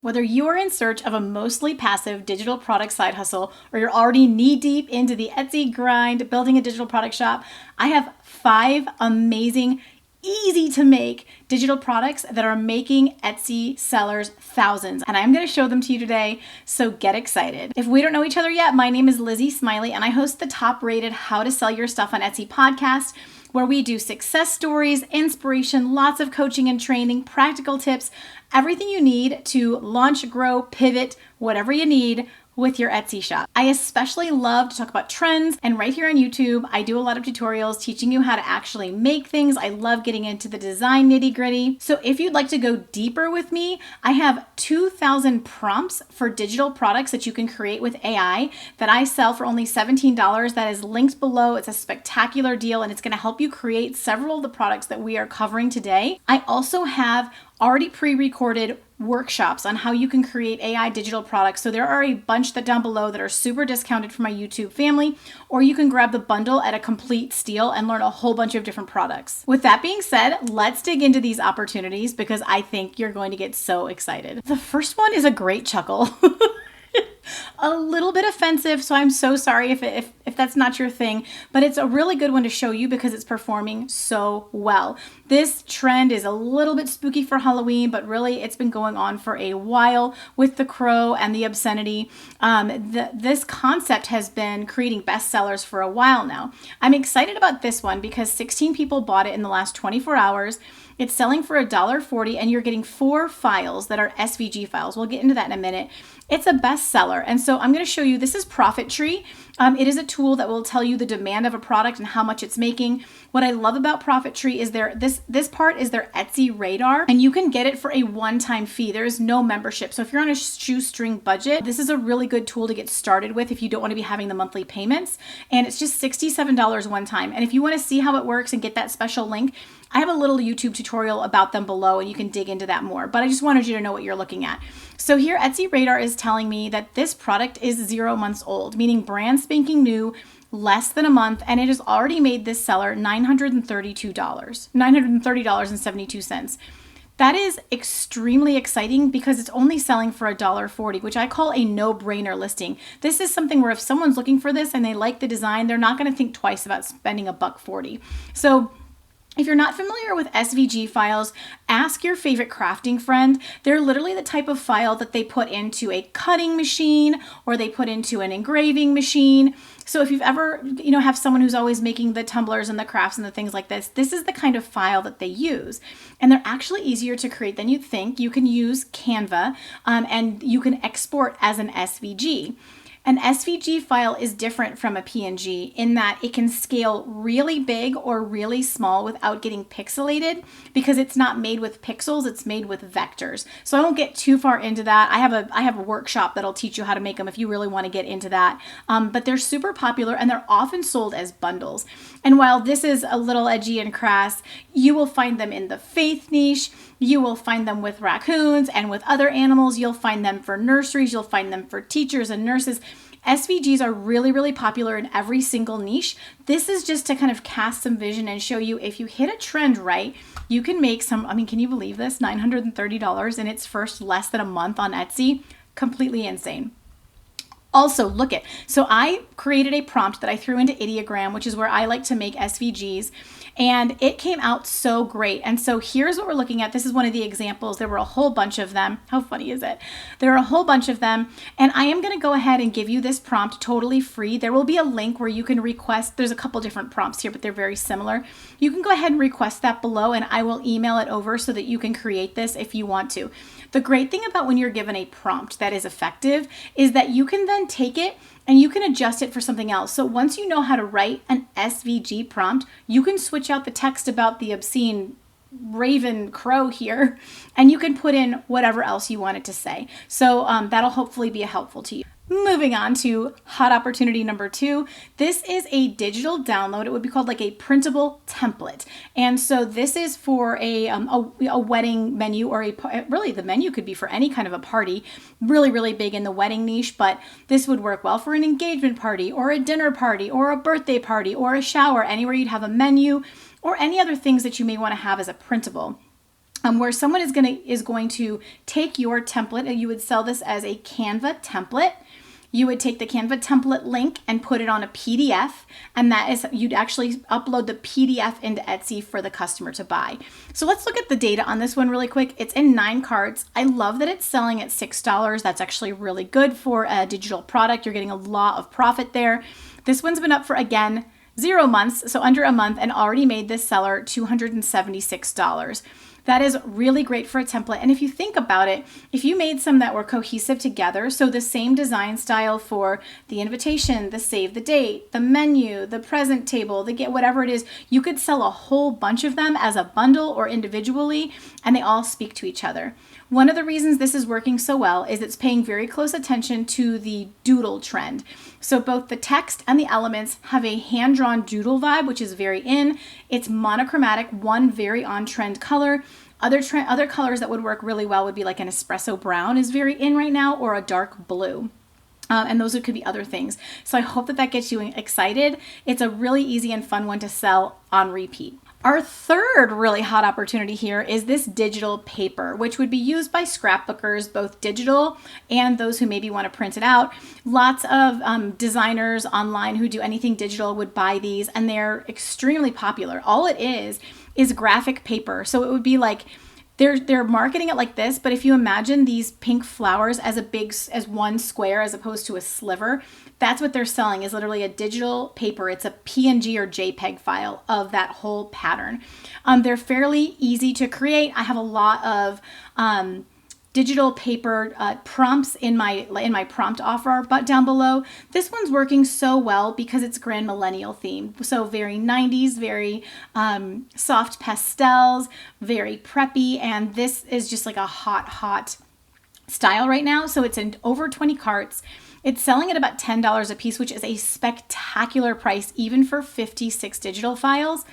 Whether you are in search of a mostly passive digital product side hustle or you're already knee deep into the Etsy grind, building a digital product shop, I have 5 amazing, easy to make digital products that are making Etsy sellers thousands. And I'm going to show them to you today, so get excited. If we don't know each other yet, my name is Lizzie Smiley and I host the top rated How to Sell Your Stuff on Etsy podcast, where we do success stories, inspiration, lots of coaching and training, practical tips, everything you need to launch, grow, pivot, whatever you need with your Etsy shop. I especially love to talk about trends, and right here on YouTube, I do a lot of tutorials teaching you how to actually make things. I love getting into the design nitty-gritty. So if you'd like to go deeper with me, I have 2,000 prompts for digital products that you can create with AI that I sell for only $17. That is linked below. It's a spectacular deal, and it's going to help you create several of the products that we are covering today. I also have already pre-recorded workshops on how you can create AI digital products. So there are a bunch that down below that are super discounted for my YouTube family, or you can grab the bundle at a complete steal and learn a whole bunch of different products. With that being said, let's dig into these opportunities because I think you're going to get so excited. The first one is a great chuckle. A little bit offensive, so I'm so sorry if that's not your thing, but it's a really good one to show you because it's performing so well. This trend is a little bit spooky for Halloween, but really it's been going on for a while with the crow and the obscenity. This concept has been creating bestsellers for a while now. I'm excited about this one because 16 people bought it in the last 24 hours. It's selling for $1.40 and you're getting 4 files that are SVG files. We'll get into that in a minute. It's a bestseller. And so I'm going to show you, this is Profit Tree. It is a tool that will tell you the demand of a product and how much it's making. What I love about Profit Tree is this part is their Etsy radar, and you can get it for a one-time fee. There is no membership. So if you're on a shoestring budget, this is a really good tool to get started with if you don't want to be having the monthly payments. And it's just $67 one time. And if you want to see how it works and get that special link, I have a little YouTube tutorial about them below and you can dig into that more, but I just wanted you to know what you're looking at. So here Etsy Radar is telling me that this product is 0 months old, meaning brand spanking new, less than a month, and it has already made this seller $930.72. That is extremely exciting because it's only selling for $1.40, which I call a no-brainer listing. This is something where if someone's looking for this and they like the design, they're not going to think twice about spending $1.40. So if you're not familiar with SVG files, ask your favorite crafting friend. They're literally the type of file that they put into a cutting machine or they put into an engraving machine. So if you've ever, have someone who's always making the tumblers and the crafts and the things like this, this is the kind of file that they use. And they're actually easier to create than you'd think. You can use Canva and you can export as an SVG. An SVG file is different from a PNG in that it can scale really big or really small without getting pixelated because it's not made with pixels, it's made with vectors. So I won't get too far into that. I have a workshop that'll teach you how to make them if you really want to get into that. But they're super popular and they're often sold as bundles. And while this is a little edgy and crass, you will find them in the faith niche. You will find them with raccoons and with other animals. You'll find them for nurseries. You'll find them for teachers and nurses. SVGs are really, really popular in every single niche. This is just to kind of cast some vision and show you if you hit a trend right, you can make some, can you believe this? $930 in its first less than a month on Etsy. Completely insane. Also, look it. So I created a prompt that I threw into Ideogram, which is where I like to make SVGs, and it came out so great. And so here's what we're looking at. This is one of the examples. There were a whole bunch of them. How funny is it? There are a whole bunch of them, and I am going to go ahead and give you this prompt totally free. There will be a link where you can request. There's a couple different prompts here, but they're very similar. You can go ahead and request that below, and I will email it over so that you can create this if you want to. The great thing about when you're given a prompt that is effective is that you can then take it and you can adjust it for something else. So once you know how to write an SVG prompt, you can switch out the text about the obscene raven crow here, and you can put in whatever else you want it to say. So that'll hopefully be helpful to you. Moving on to hot opportunity number 2. This is a digital download. It would be called like a printable template. And so this is for a wedding menu, or really the menu could be for any kind of a party, really, really big in the wedding niche, but this would work well for an engagement party or a dinner party or a birthday party or a shower, anywhere you'd have a menu or any other things that you may want to have as a printable. where someone is going to take your template, and you would sell this as a Canva template. You would take the Canva template link and put it on a PDF, and that is, you'd actually upload the PDF into Etsy for the customer to buy. So let's look at the data on this one really quick. It's in 9 carts. I love that it's selling at $6. That's actually really good for a digital product. You're getting a lot of profit there. This one's been up for, again, 0 months, so under a month, and already made this seller $276. That is really great for a template. And if you think about it, if you made some that were cohesive together, so the same design style for the invitation, the save the date, the menu, the present table, the get whatever it is, you could sell a whole bunch of them as a bundle or individually, and they all speak to each other. One of the reasons this is working so well is it's paying very close attention to the doodle trend. So both the text and the elements have a hand-drawn doodle vibe, which is very in. It's monochromatic, one very on-trend color. Other colors that would work really well would be like an espresso brown is very in right now, or a dark blue. And those could be other things. So I hope that that gets you excited. It's a really easy and fun one to sell on repeat. Our third really hot opportunity here is this digital paper, which would be used by scrapbookers, both digital and those who maybe want to print it out. Lots of designers online who do anything digital would buy these, and they're extremely popular. All it is graphic paper. So it would be like, they're marketing it like this, but if you imagine these pink flowers as one square as opposed to a sliver, that's what they're selling, is literally a digital paper. It's a PNG or JPEG file of that whole pattern. They're fairly easy to create. I have a lot of digital paper prompts in my prompt offer but down below. This one's working so well because it's grand millennial theme. So very 90s, very soft pastels, very preppy, and this is just like a hot style right now. So it's in over 20 carts. It's selling at about $10 a piece, which is a spectacular price even for 56 digital files.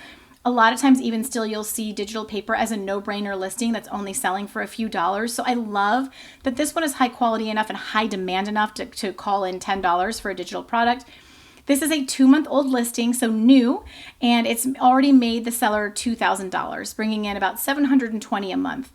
A lot of times, even still, you'll see digital paper as a no-brainer listing that's only selling for a few dollars. So I love that this one is high quality enough and high demand enough to call in $10 for a digital product. This is a 2-month-old listing, so new, and it's already made the seller $2,000, bringing in about $720 a month.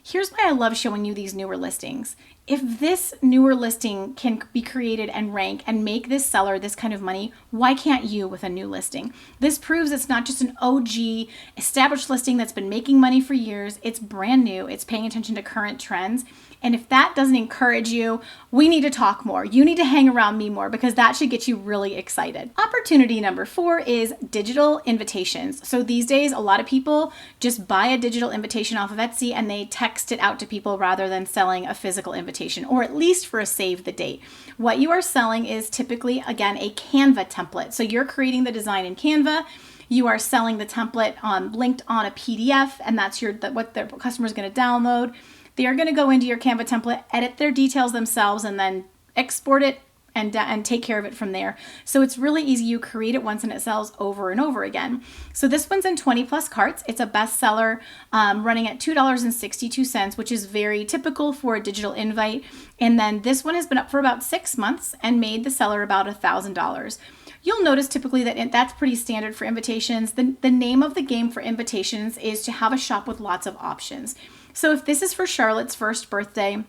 Here's why I love showing you these newer listings. If this newer listing can be created and rank and make this seller this kind of money, why can't you with a new listing? This proves it's not just an OG established listing that's been making money for years. It's brand new. It's paying attention to current trends. And if that doesn't encourage you, we need to talk more. You need to hang around me more, because that should get you really excited. Opportunity number 4 is digital invitations. So these days, a lot of people just buy a digital invitation off of Etsy and they text it out to people rather than selling a physical invitation, or at least for a save the date. What you are selling is typically, again, a Canva template. So you're creating the design in Canva. You are selling the template linked on a PDF, and that's what the customer is going to download. They are going to go into your Canva template, edit their details themselves, and then export it and take care of it from there. So it's really easy. You create it once and it sells over and over again. So this one's in 20 plus carts. It's a bestseller, running at $2.62, which is very typical for a digital invite. And then this one has been up for about 6 months and made the seller about $1,000. You'll notice typically that that's pretty standard for invitations. The name of the game for invitations is to have a shop with lots of options. So if this is for Charlotte's first birthday,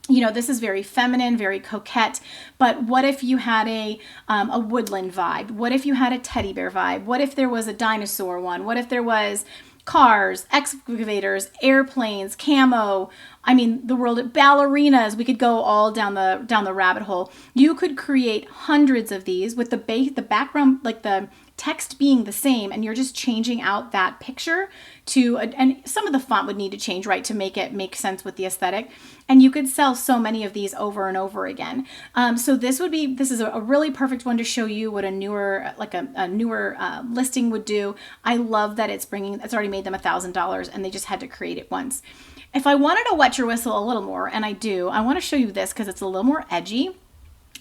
this is very feminine, very coquette, but what if you had a woodland vibe? What if you had a teddy bear vibe? What if there was a dinosaur one? What if there was cars, excavators, airplanes, camo, the world of ballerinas? We could go all down the rabbit hole. You could create hundreds of these with the background, like the text being the same, and you're just changing out that picture and some of the font would need to change, right, to make it make sense with the aesthetic. And you could sell so many of these over and over again. So this is a really perfect one to show you what a newer listing would do. I love that it's already made them $1,000 and they just had to create it once. If I wanted to wet your whistle a little more, and I do, I want to show you this because it's a little more edgy.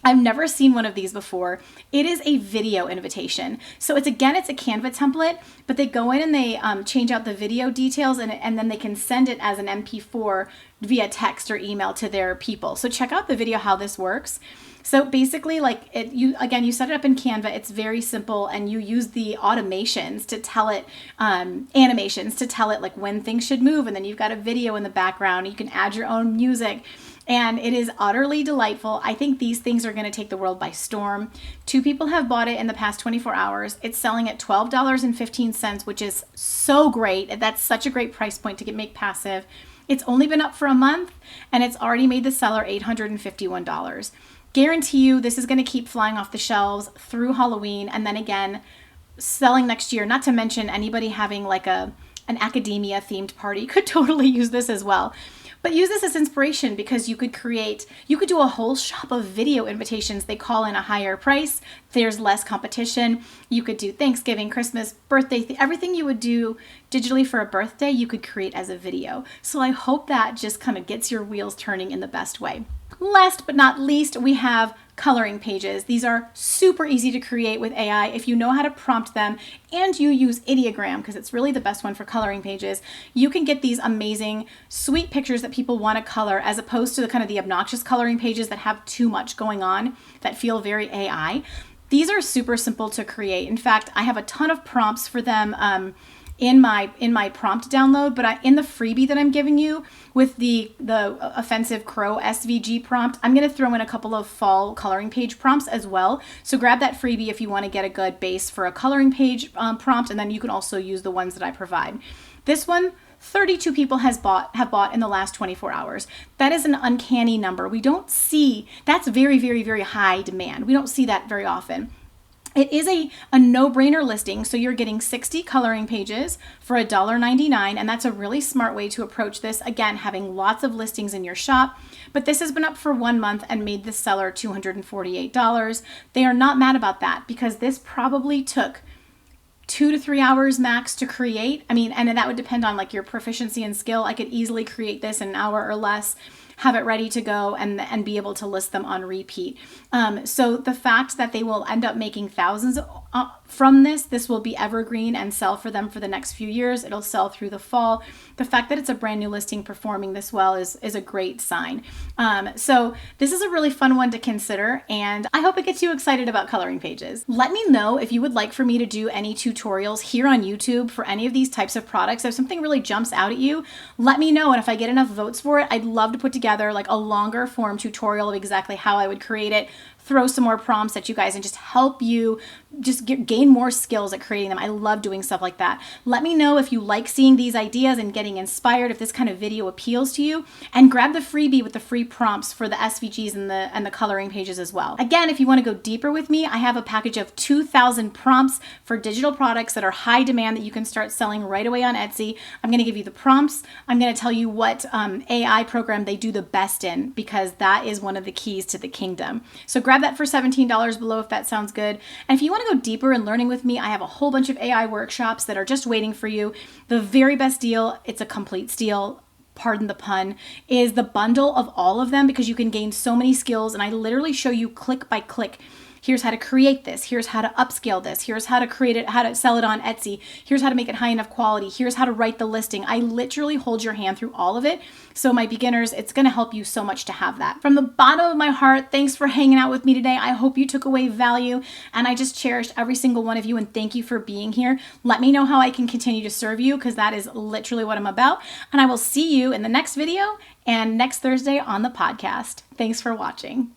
I've never seen one of these before. It is a video invitation. So it's a Canva template, but they go in and they change out the video details, and then they can send it as an MP4 via text or email to their people. So check out the video how this works. So basically, like you set it up in Canva. It's very simple, and you use the automations to tell it, animations to tell it like when things should move, and then you've got a video in the background. You can add your own music. And it is utterly delightful. I think these things are going to take the world by storm. 2 people have bought it in the past 24 hours. It's selling at $12.15, which is so great. That's such a great price point to make passive. It's only been up for a month, and it's already made the seller $851. Guarantee you this is going to keep flying off the shelves through Halloween, and then again selling next year. Not to mention anybody having like an academia themed party could totally use this as well. But use this as inspiration, because you could do a whole shop of video invitations. They call in a higher price. There's less competition. You could do Thanksgiving, Christmas, birthday, everything you would do digitally for a birthday, you could create as a video. So I hope that just kind of gets your wheels turning in the best way. Last but not least, we have coloring pages. These are super easy to create with AI if you know how to prompt them and you use Ideogram, because it's really the best one for coloring pages. You can get these amazing, sweet pictures that people want to color, as opposed to the kind of the obnoxious coloring pages that have too much going on that feel very AI. These are super simple to create. In fact, I have a ton of prompts for them in my prompt download, but in the freebie that I'm giving you with the Offensive Crow SVG prompt, I'm going to throw in a couple of fall coloring page prompts as well. So grab that freebie if you want to get a good base for a coloring page prompt, and then you can also use the ones that I provide. This one, 32 people have bought in the last 24 hours. That is an uncanny number. We don't see, that's very, very, very high demand. We don't see that very often. It is a no-brainer listing, so you're getting 60 coloring pages for $1.99, and that's a really smart way to approach this. Again, having lots of listings in your shop, but this has been up for 1 month and made the seller $248. They are not mad about that, because this probably took 2 to 3 hours max to create. I mean, and that would depend on like your proficiency and skill. I could easily create this in an hour or less, have it ready to go, and be able to list them on repeat. So the fact that they will end up making thousands from this will be evergreen and sell for them for the next few years. It'll sell through the fall. The fact that it's a brand new listing performing this well is a great sign. So this is a really fun one to consider, and I hope it gets you excited about coloring pages. Let me know if you would like for me to do any tutorials here on YouTube for any of these types of products. If something really jumps out at you, let me know, and if I get enough votes for it, I'd love to put together like a longer form tutorial of exactly how I would create it, throw some more prompts at you guys, and just help you just gain more skills at creating them. I love doing stuff like that. Let me know if you like seeing these ideas and getting inspired, if this kind of video appeals to you, and grab the freebie with the free prompts for the SVGs and the coloring pages as well. Again, if you want to go deeper with me, I have a package of 2,000 prompts for digital products that are high demand that you can start selling right away on Etsy. I'm going to give you the prompts. I'm going to tell you what AI program they do the best in, because that is one of the keys to the kingdom. So grab that for $17 below if that sounds good. And if you want to go deeper in learning with me, I have a whole bunch of AI workshops that are just waiting for you. The very best deal, it's a complete steal, pardon the pun, is the bundle of all of them, because you can gain so many skills, and I literally show you click by click. Here's how to create this. Here's how to upscale this. Here's how to create it, how to sell it on Etsy. Here's how to make it high enough quality. Here's how to write the listing. I literally hold your hand through all of it. So my beginners, it's going to help you so much to have that. From the bottom of my heart, thanks for hanging out with me today. I hope you took away value, and I just cherished every single one of you, and thank you for being here. Let me know how I can continue to serve you, because that is literally what I'm about. And I will see you in the next video and next Thursday on the podcast. Thanks for watching.